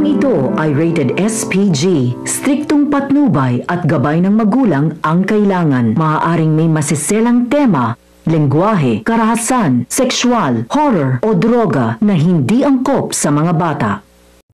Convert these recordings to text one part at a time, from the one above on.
ito ay rated SPG. Striktong patnubay at gabay ng magulang ang kailangan. Maaaring may masiselang tema, lengguwahe, karahasan, sexual, horror o droga na hindi angkop sa mga bata.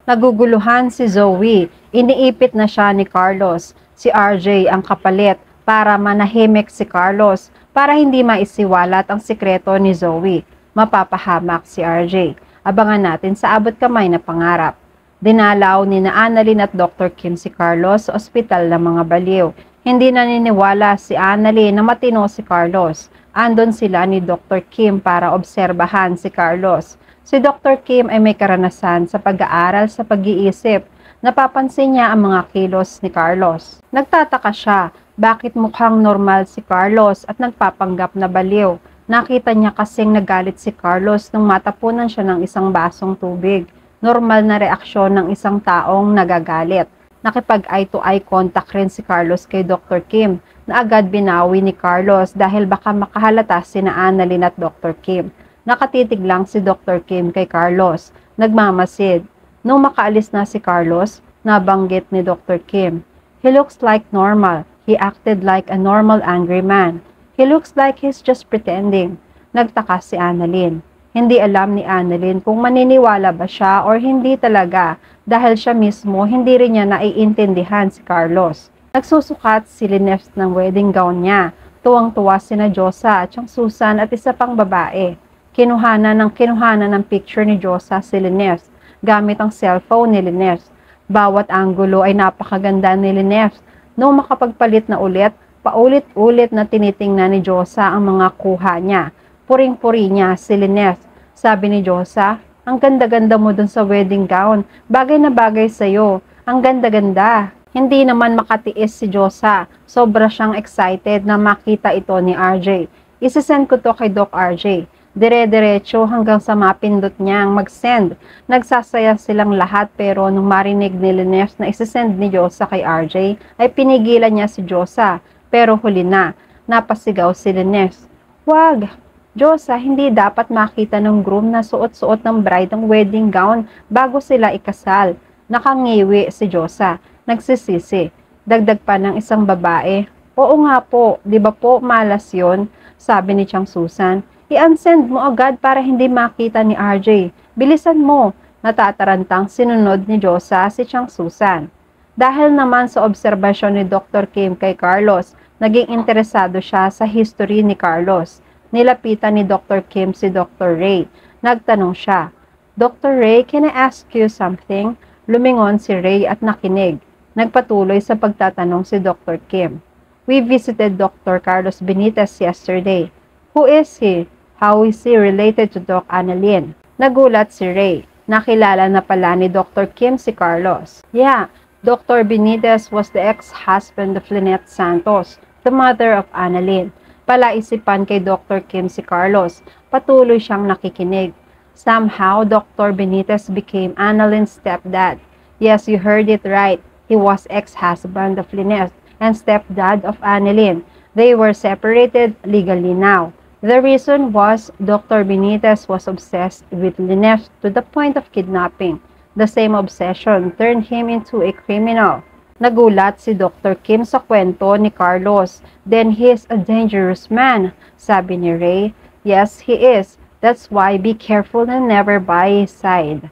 Naguguluhan si Zoe. Iniipit na siya ni Carlos. Si RJ ang kapalit para manahimik si Carlos para hindi maisiwalat ang sikreto ni Zoe. Mapapahamak si RJ. Abangan natin sa abot kamay na pangarap. Dinalaw ni Annalyn at Dr. Kim si Carlos sa ospital ng mga baliw. Hindi naniniwala si Annalyn na matino si Carlos. Andon sila ni Dr. Kim para obserbahan si Carlos. Si Dr. Kim ay may karanasan sa pag-aaral sa pag-iisip. Napapansin niya ang mga kilos ni Carlos. Nagtataka siya, bakit mukhang normal si Carlos at nagpapanggap na baliw. Nakita niya kasing nagalit si Carlos nung matapunan siya ng isang basong tubig. Normal na reaksyon ng isang taong nagagalit. Nakipag-eye to eye contact rin si Carlos kay Dr. Kim na agad binawi ni Carlos dahil baka makahalata sina Annalyn at Dr. Kim. Nakatitig lang si Dr. Kim kay Carlos, nagmamasid. Nung makaalis na si Carlos, nabanggit ni Dr. Kim, "He looks like normal. He acted like a normal angry man. He looks like he's just pretending." Nagtaka si Annalyn. Hindi alam ni Annalyn kung maniniwala ba siya or hindi talaga dahil siya mismo hindi rin niya naiintindihan si Carlos. Nagsusukat si Linef ng wedding gown niya. Tuwang-tuwa sina Josa at siyang Susan at isa pang babae. Kinuhanan ng picture ni Josa si Linef gamit ang cellphone ni Linef. Bawat anggulo ay napakaganda ni Linef. Nung makapagpalit na ulit, paulit-ulit na tinitingnan ni Josa ang mga kuha niya. Puring-puri niya si Linef. Sabi ni Josa, "Ang ganda-ganda mo dun sa wedding gown. Bagay na bagay sa'yo. Ang ganda-ganda." Hindi naman makatiis si Josa. Sobra siyang excited na makita ito ni RJ. "Isisend ko to kay Doc RJ." Dire-diretso hanggang sa mapindot niyang mag-send. Nagsasaya silang lahat pero nung marinig ni Linef na isisend ni Josa kay RJ, ay pinigilan niya si Josa. Pero huli na, napasigaw si Linef, "Wag! Josa, hindi dapat makita ng groom na suot-suot ng bride ang wedding gown bago sila ikasal." Nakangiwi si Josa. Nagsisisi. Dagdag pa ng isang babae, "Oo nga po, di ba po malas yun?" Sabi ni Chang Susan, "I-unsend mo agad para hindi makita ni RJ. Bilisan mo." Natatarantang sinunod ni Josa si Chang Susan. Dahil naman sa obserbasyon ni Dr. Kim kay Carlos, naging interesado siya sa history ni Carlos. Nilapitan ni Dr. Kim si Dr. Ray. Nagtanong siya, "Dr. Ray, can I ask you something?" Lumingon si Ray at nakinig. Nagpatuloy sa pagtatanong si Dr. Kim. "We visited Dr. Carlos Benitez yesterday. Who is he? How is he related to Doc Annalyn?" Nagulat si Ray. Nakilala na pala ni Dr. Kim si Carlos. "Yeah, Dr. Benitez was the ex-husband of Lynette Santos, the mother of Annalyn." Palaisipan kay Dr. Kim si Carlos. Patuloy siyang nakikinig. Somehow, Dr. Benitez became Annalyn's stepdad. Yes, you heard it right. He was ex-husband of Lynette and stepdad of Annalyn. They were separated legally now. The reason was Dr. Benitez was obsessed with Lynette to the point of kidnapping. The same obsession turned him into a criminal. Nagulat si Dr. Kim sa kwento ni Carlos. "Then he is a dangerous man," sabi ni Ray. "Yes, he is. That's why be careful and never by his side."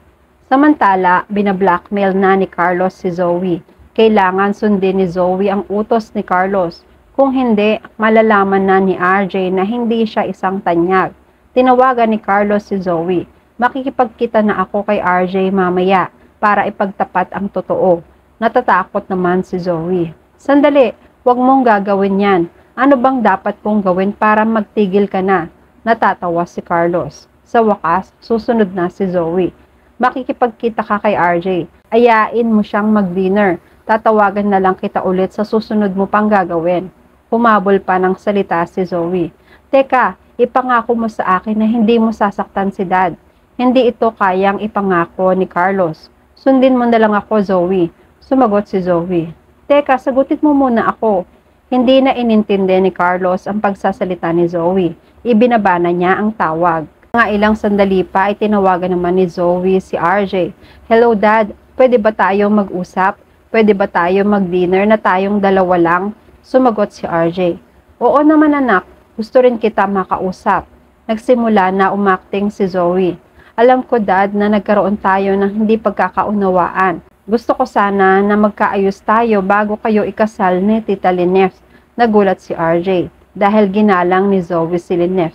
Samantala, binablackmail na ni Carlos si Zoe. Kailangan sundin ni Zoe ang utos ni Carlos. Kung hindi, malalaman na ni RJ na hindi siya isang tanyag. Tinawagan ni Carlos si Zoe. "Makikipagkita na ako kay RJ mamaya para ipagtapat ang totoo." Natatakot naman si Zoe. "Sandali, wag mong gagawin yan. Ano bang dapat kong gawin para magtigil ka na?" Natatawa si Carlos. Sa wakas, susunod na si Zoe. "Makikipagkita ka kay RJ. Ayain mo siyang mag-dinner. Tatawagan na lang kita ulit sa susunod mo pang gagawin." Humabol pa ng salita si Zoe. "Teka, ipangako mo sa akin na hindi mo sasaktan si Dad." Hindi ito kayang ipangako ni Carlos. "Sundin mo na lang ako, Zoe." Sumagot si Zoe. "Teka, sagutin mo muna ako." Hindi na inintindi ni Carlos ang pagsasalita ni Zoe. Ibinaba na niya ang tawag. Mga ilang sandali pa ay tinawagan naman ni Zoe si RJ. "Hello Dad, Pwede ba tayo mag-usap? Pwede ba tayo mag-dinner na tayong dalawa lang? Sumagot si RJ. Oo naman anak, gusto rin kita makausap. Nagsimula na umakting si Zoe. Alam ko dad na nagkaroon tayo ng hindi pagkakaunawaan. Gusto ko sana na magkaayos tayo bago kayo ikasal ni Tita Linef. Nagulat si RJ dahil ginalang ni Zoe si Linef.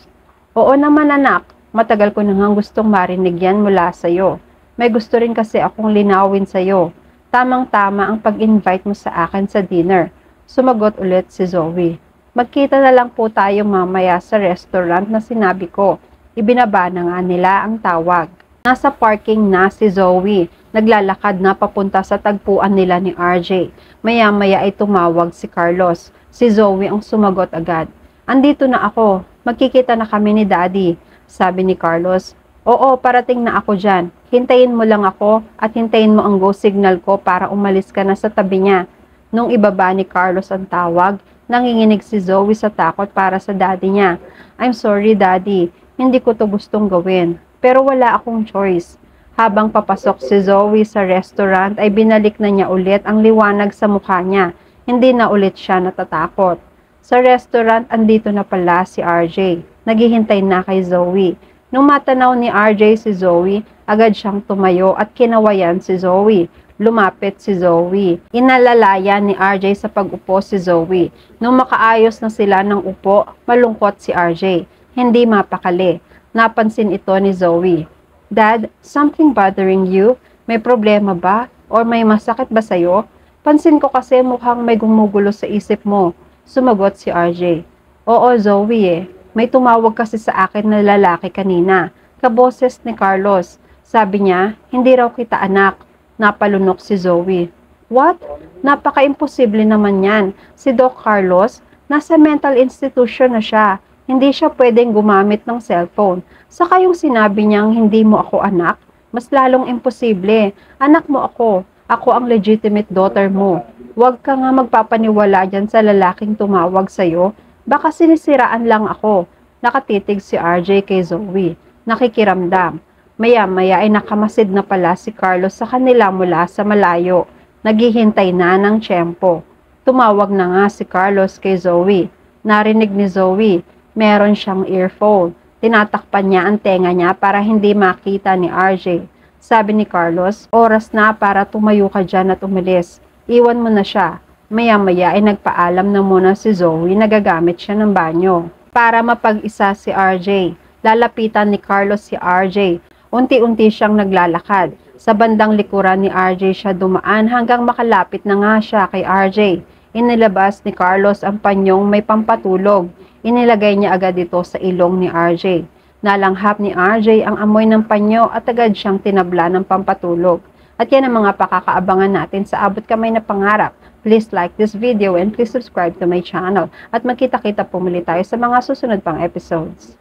Oo naman anak, matagal ko nang gustong marinig yan mula sa'yo. May gusto rin kasi akong linawin sa'yo. Tamang-tama ang pag-invite mo sa akin sa dinner. Sumagot ulit si Zoe. Magkita na lang po tayo mamaya sa restaurant na sinabi ko. Ibinaba na nga nila ang tawag. Nasa parking na si Zoe. Naglalakad na papunta sa tagpuan nila ni RJ. Maya-maya ay tumawag si Carlos. Si Zoe ang sumagot agad. Andito na ako. Magkikita na kami ni Daddy. Sabi ni Carlos. Oo, parating na ako dyan. Hintayin mo lang ako at hintayin mo ang go signal ko para umalis ka na sa tabi niya. Nung ibaba ni Carlos ang tawag, nanginginig si Zoe sa takot para sa daddy niya. I'm sorry daddy, hindi ko to gustong gawin. Pero wala akong choice. Habang papasok si Zoe sa restaurant ay binalik na niya ulit ang liwanag sa mukha niya. Hindi na ulit siya natatakot. Sa restaurant, andito na pala si RJ. Naghihintay na kay Zoe. Nung matanaw ni RJ si Zoe, agad siyang tumayo at kinawayan si Zoe. Lumapit si Zoe. Inalalaya ni RJ sa pag-upo si Zoe. Nung makaayos na sila ng upo, malungkot si RJ. Hindi mapakali. Napansin ito ni Zoe. Dad, something bothering you? May problema ba? Or may masakit ba sa'yo? Pansin ko kasi mukhang may gumugulo sa isip mo. Sumagot si RJ. Oo Zoe May tumawag kasi sa akin na lalaki kanina. Kaboses ni Carlos. Sabi niya, hindi raw kita anak. Napalunok si Zoe. What? Napaka-imposible naman yan. Si Doc Carlos, nasa mental institution na siya. Hindi siya pwedeng gumamit ng cellphone. Saka yung sinabi niyang hindi mo ako anak, mas lalong imposible. Anak mo ako. Ako ang legitimate daughter mo. Huwag ka nga magpapaniwala dyan sa lalaking tumawag sa'yo. Baka sinisiraan lang ako. Nakatitig si RJ kay Zoe. Nakikiramdam. Maya-maya ay nakamasid na pala si Carlos sa kanila mula sa malayo. Naghihintay na ng tiyempo. Tumawag na nga si Carlos kay Zoe. Narinig ni Zoe, meron siyang earphone. Tinatakpan niya ang tenga niya para hindi makita ni RJ. Sabi ni Carlos, oras na para tumayo ka dyan at umalis. Iwan mo na siya. Maya-maya ay nagpaalam na muna si Zoe na gagamit siya ng banyo. Para mapag-isa si RJ, lalapitan ni Carlos si RJ. Unti-unti siyang naglalakad. Sa bandang likuran ni RJ siya dumaan hanggang makalapit na nga siya kay RJ. Inilabas ni Carlos ang panyong may pampatulog. Inilagay niya agad ito sa ilong ni RJ. Nalanghap ni RJ ang amoy ng panyo at agad siyang tinabla ng pampatulog. At yan ang mga pakakaabangan natin sa Abot Kamay na Pangarap. Please like this video and please subscribe to my channel. At magkita-kita po muli tayo sa mga susunod pang episodes.